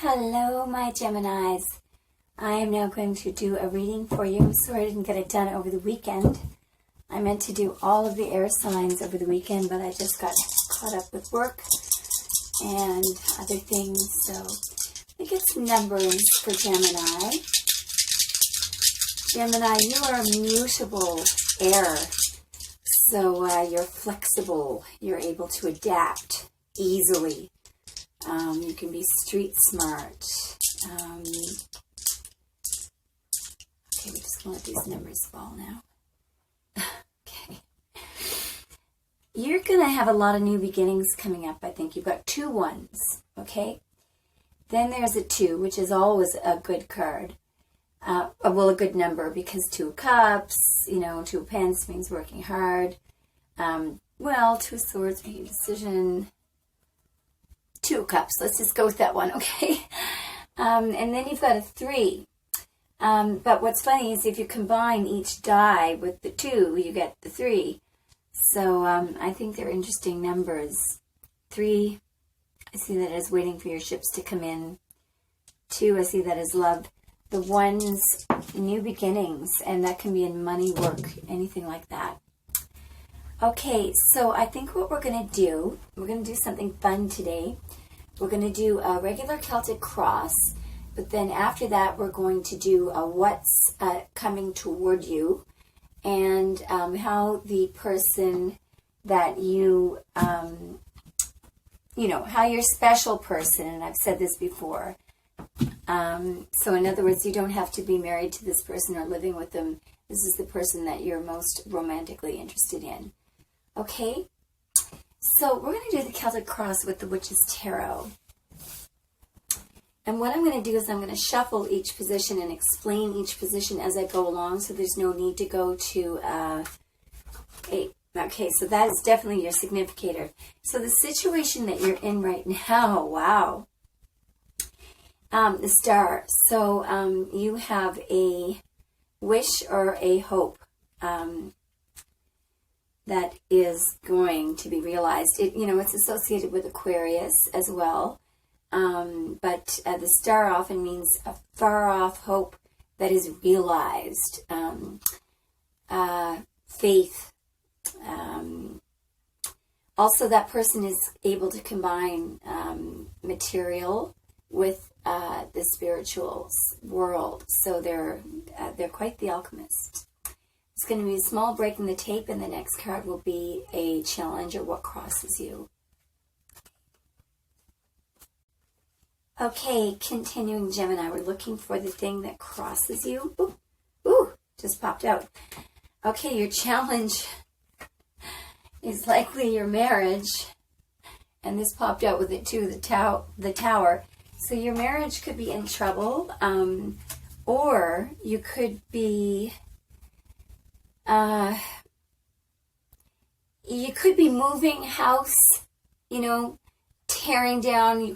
Hello, my Geminis. I am now going to do a reading for you. I'm sorry I didn't get it done over the weekend. I meant to do all of the air signs over the weekend, but I just got caught up with work and other things. So let me get some numbers for Gemini. Gemini, you are a mutable air. So you're flexible. You're able to adapt easily. You can be street smart. Okay, we're just going to let these numbers fall now. Okay. You're going to have a lot of new beginnings coming up, I think. You've got 2 ones, okay? Then there's a 2, which is always a good card. Well, a good number, because 2 of Cups, 2 of Pence means working hard. 2 of Swords, making a decision. 2 of Cups. Let's just go with that one, okay? And then you've got a 3. But what's funny is if you combine each die with the 2, you get the 3. So I think they're interesting numbers. 3, I see that as waiting for your ships to come in. 2, I see that as love. The 1's new beginnings, and that can be in money, work, anything like that. Okay, so I think what we're going to do something fun today. We're going to do a regular Celtic cross, but then after that we're going to do a what's coming toward you, and how the person that you, how your special person, and I've said this before. So in other words, you don't have to be married to this person or living with them. This is the person that you're most romantically interested in. Okay, so we're going to do the Celtic Cross with the Witch's Tarot. And what I'm going to do is I'm going to shuffle each position and explain each position as I go along, so there's no need to go to okay, so that is definitely your significator. So the situation that you're in right now, wow. The Star. So you have a wish or a hope. That is going to be realized. It's associated with Aquarius as well. But the star often means a far-off hope that is realized. Faith. Also, that person is able to combine material with the spiritual world. So they're quite the alchemist. It's going to be a small break in the tape, and the next card will be a challenge or what crosses you. Okay, continuing Gemini, we're looking for the thing that crosses you. Ooh, just popped out. Okay, your challenge is likely your marriage, and this popped out with it too, the tower. So your marriage could be in trouble, or you could be... you could be moving house, tearing down. You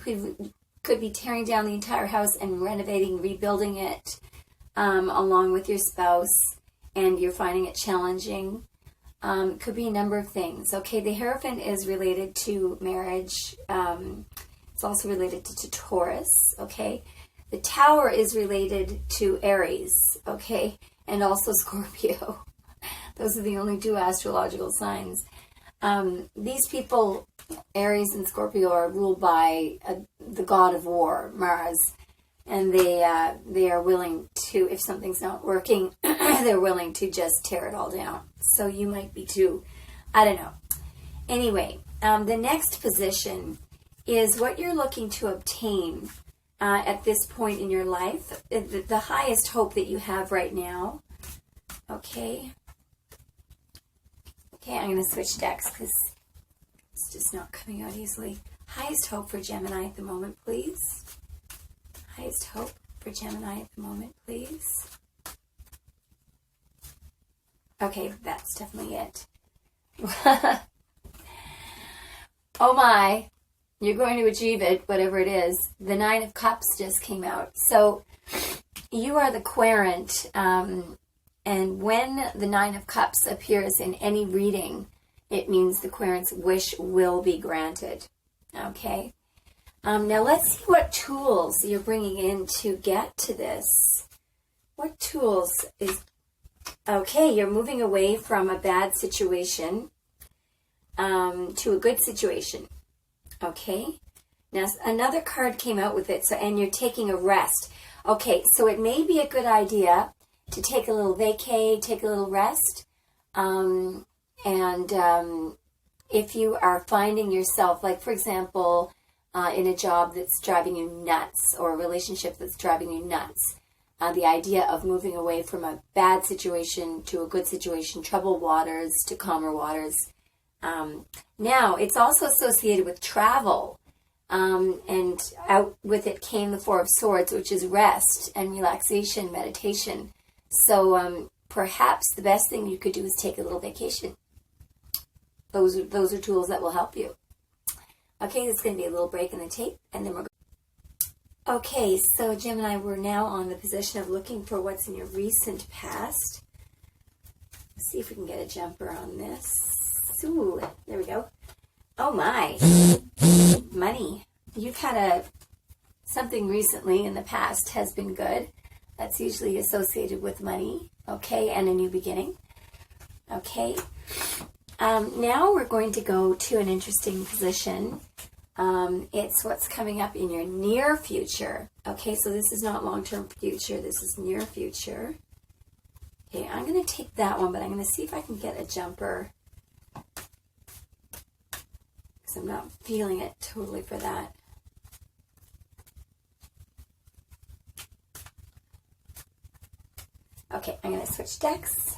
could be tearing down the entire house and renovating, rebuilding it, along with your spouse, and you're finding it challenging. It could be a number of things. Okay, the Hierophant is related to marriage. It's also related to Taurus, okay? The Tower is related to Aries, okay? And also Scorpio. Those are the only 2 astrological signs. These people, Aries and Scorpio, are ruled by the god of war, Mars. And they are willing to, if something's not working, they're willing to just tear it all down. So you might be too. I don't know. Anyway, the next position is what you're looking to obtain at this point in your life. The highest hope that you have right now. Okay. Okay, I'm going to switch decks because it's just not coming out easily. Highest hope for Gemini at the moment, please. Highest hope for Gemini at the moment, please. Okay, that's definitely it. Oh my, you're going to achieve it, whatever it is. The 9 of Cups just came out. So you are the querent. And when the 9 of Cups appears in any reading, it means the querent's wish will be granted. Okay? Now let's see what tools you're bringing in to get to this. What tools is... Okay, you're moving away from a bad situation to a good situation. Okay. Now another card came out with it, so and you're taking a rest. Okay, so it may be a good idea to take a little vacay, take a little rest, if you are finding yourself, like for example, in a job that's driving you nuts or a relationship that's driving you nuts, the idea of moving away from a bad situation to a good situation, troubled waters to calmer waters. Now, it's also associated with travel, and out with it came the Four of Swords, which is rest and relaxation, meditation. So perhaps the best thing you could do is take a little vacation. Those are tools that will help you. Okay, this is going to be a little break in the tape, and then we're going. Okay, so Gemini, we're now on the position of looking for what's in your recent past. Let's see if we can get a jumper on this. Ooh, there we go. Oh my, money. You've had something recently in the past has been good. That's usually associated with money, okay, and a new beginning. Okay. Now we're going to go to an interesting position. It's what's coming up in your near future. Okay, so this is not long-term future. This is near future. Okay, I'm going to take that one, but I'm going to see if I can get a jumper, because I'm not feeling it totally for that. Okay, I'm going to switch decks.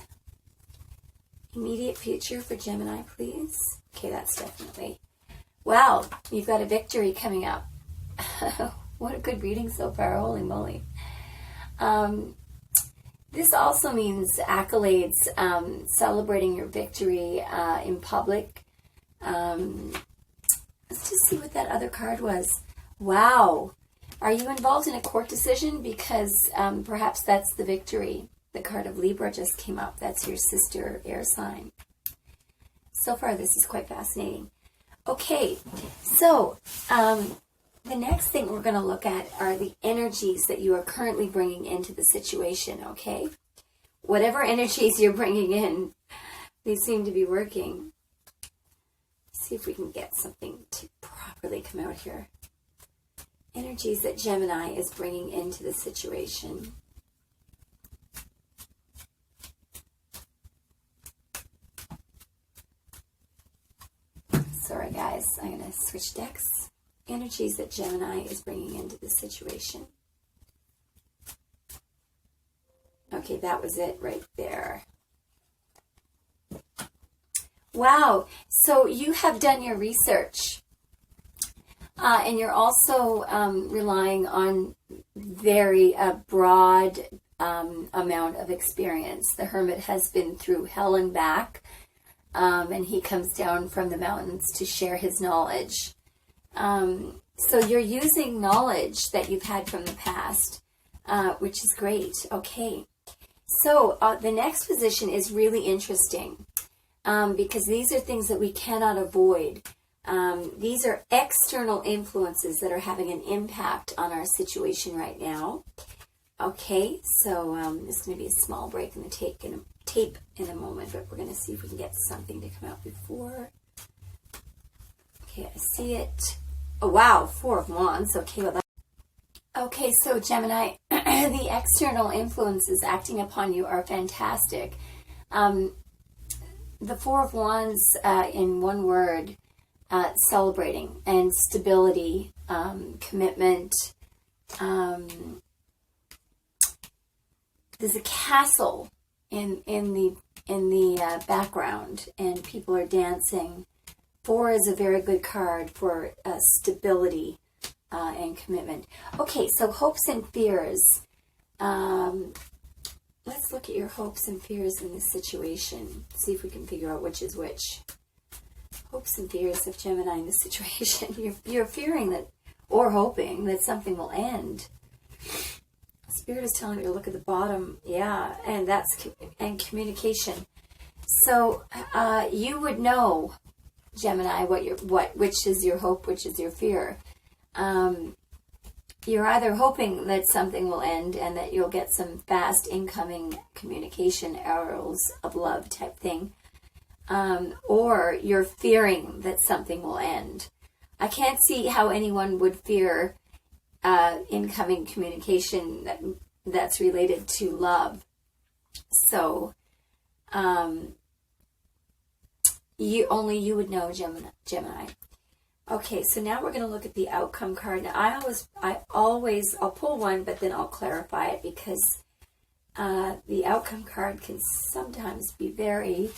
Immediate future for Gemini, please. Okay, that's definitely... Wow, you've got a victory coming up. What a good reading so far, holy moly. This also means accolades, celebrating your victory in public. Let's just see what that other card was. Wow. Are you involved in a court decision? Because perhaps that's the victory. The card of Libra just came up. That's your sister air sign. So far, this is quite fascinating. Okay, so the next thing we're going to look at are the energies that you are currently bringing into the situation, okay? Whatever energies you're bringing in, they seem to be working. Let's see if we can get something to properly come out here. Energies that Gemini is bringing into the situation. Sorry guys, I'm going to switch decks. Energies that Gemini is bringing into the situation. Okay, that was it right there. Wow, so you have done your research. And you're also relying on very broad amount of experience. The Hermit has been through hell and back. And he comes down from the mountains to share his knowledge. So you're using knowledge that you've had from the past, which is great. Okay. So the next position is really interesting because these are things that we cannot avoid. These are external influences that are having an impact on our situation right now. Okay, so this is going to be a small break in the tape in a moment, but we're going to see if we can get something to come out before. Okay, I see it. Oh, wow, Four of Wands. Okay, well, okay, so Gemini, the external influences acting upon you are fantastic. The Four of Wands, in one word, celebrating and stability, commitment. There's a castle in the background, and people are dancing. Four is a very good card for stability and commitment. Okay, so hopes and fears. Let's look at your hopes and fears in this situation. See if we can figure out which is which. Hopes and fears of Gemini in this situation. You're fearing that, or hoping that something will end. Spirit is telling me to look at the bottom. Yeah, and that's communication. So you would know, Gemini, which is your hope, which is your fear. You're either hoping that something will end and that you'll get some fast incoming communication, arrows of love type thing, or you're fearing that something will end. I can't see how anyone would fear incoming communication that's related to love. So, you would know, Gemini. Okay, so now we're going to look at the outcome card. Now, I'll pull one, but then I'll clarify it because the outcome card can sometimes be very,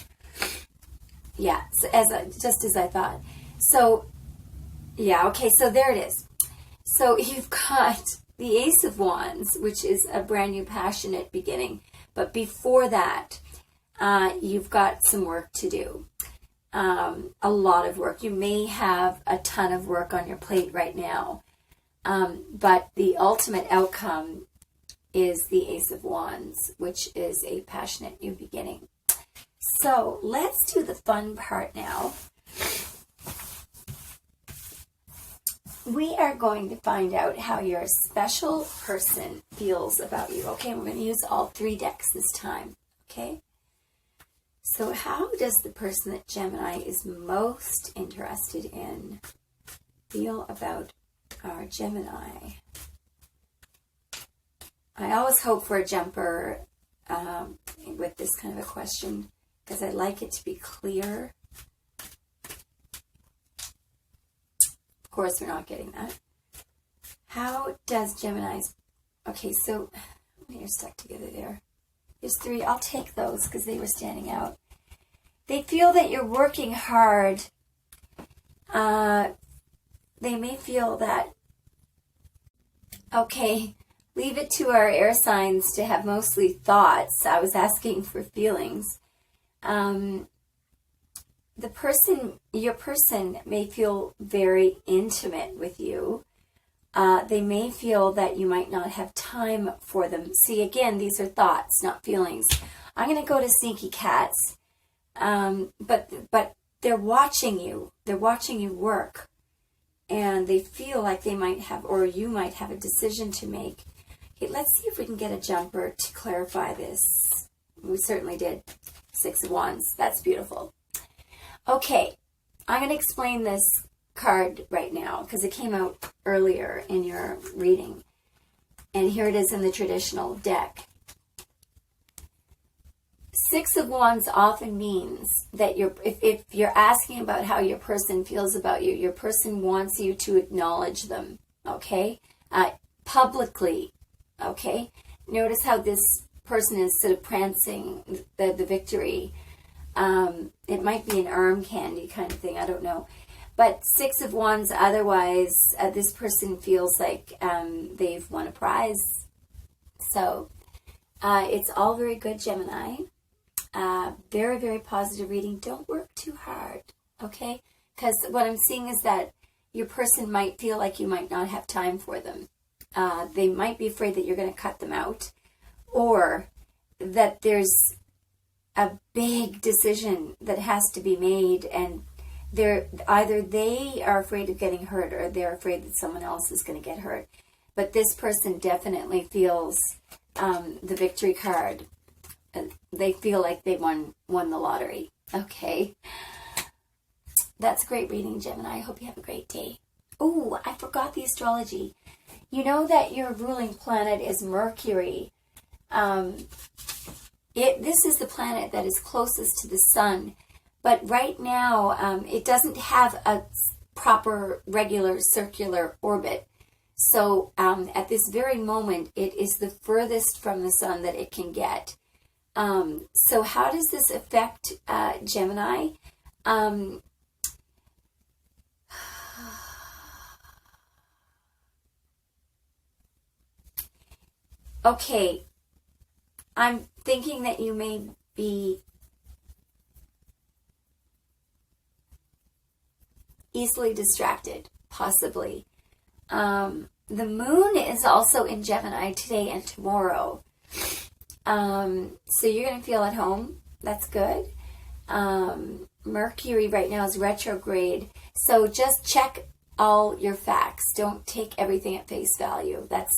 just as I thought. So, okay, so there it is. So you've got the Ace of Wands, which is a brand new passionate beginning. But before that, you've got some work to do. A lot of work. You may have a ton of work on your plate right now. But the ultimate outcome is the Ace of Wands, which is a passionate new beginning. So let's do the fun part now. We are going to find out how your special person feels about you. Okay, we're going to use all 3 decks this time. Okay? So how does the person that Gemini is most interested in feel about our Gemini? I always hope for a jumper with this kind of a question because I like it to be clear. Of course, we're not getting that. How does Gemini's... Okay, so you're stuck together there. There's 3. I'll take those because they were standing out. They feel that you're working hard. They may feel that... Okay, leave it to our air signs to have mostly thoughts. I was asking for feelings. Your person may feel very intimate with you. They may feel that you might not have time for them. See, again, these are thoughts, not feelings. I'm going to go to Sneaky Cats. But they're watching you. They're watching you work. And they feel like they might have, or you might have a decision to make. Okay, let's see if we can get a jumper to clarify this. We certainly did. 6 of Wands. That's beautiful. Okay, I'm going to explain this card right now because it came out earlier in your reading. And here it is in the traditional deck. 6 of Wands often means that if you're asking about how your person feels about you, your person wants you to acknowledge them, okay? Publicly, okay? Notice how this person is sort of prancing the victory. It might be an arm candy kind of thing, I don't know. But 6 of Wands, otherwise, this person feels like they've won a prize. So, it's all very good, Gemini. Very, very positive reading. Don't work too hard, okay? Because what I'm seeing is that your person might feel like you might not have time for them. They might be afraid that you're going to cut them out, or that there's a big decision that has to be made, and either they are afraid of getting hurt or they're afraid that someone else is going to get hurt. But this person definitely feels the victory card. They feel like they won the lottery. Okay. That's great reading, Gemini. I hope you have a great day. Oh, I forgot the astrology. You know that your ruling planet is Mercury. This is the planet that is closest to the sun. But right now, it doesn't have a proper, regular, circular orbit. So at this very moment, it is the furthest from the sun that it can get. So how does this affect Gemini? Okay, I'm thinking that you may be easily distracted, possibly. The moon is also in Gemini today and tomorrow. So you're going to feel at home. That's good. Mercury right now is retrograde. So just check all your facts. Don't take everything at face value. That's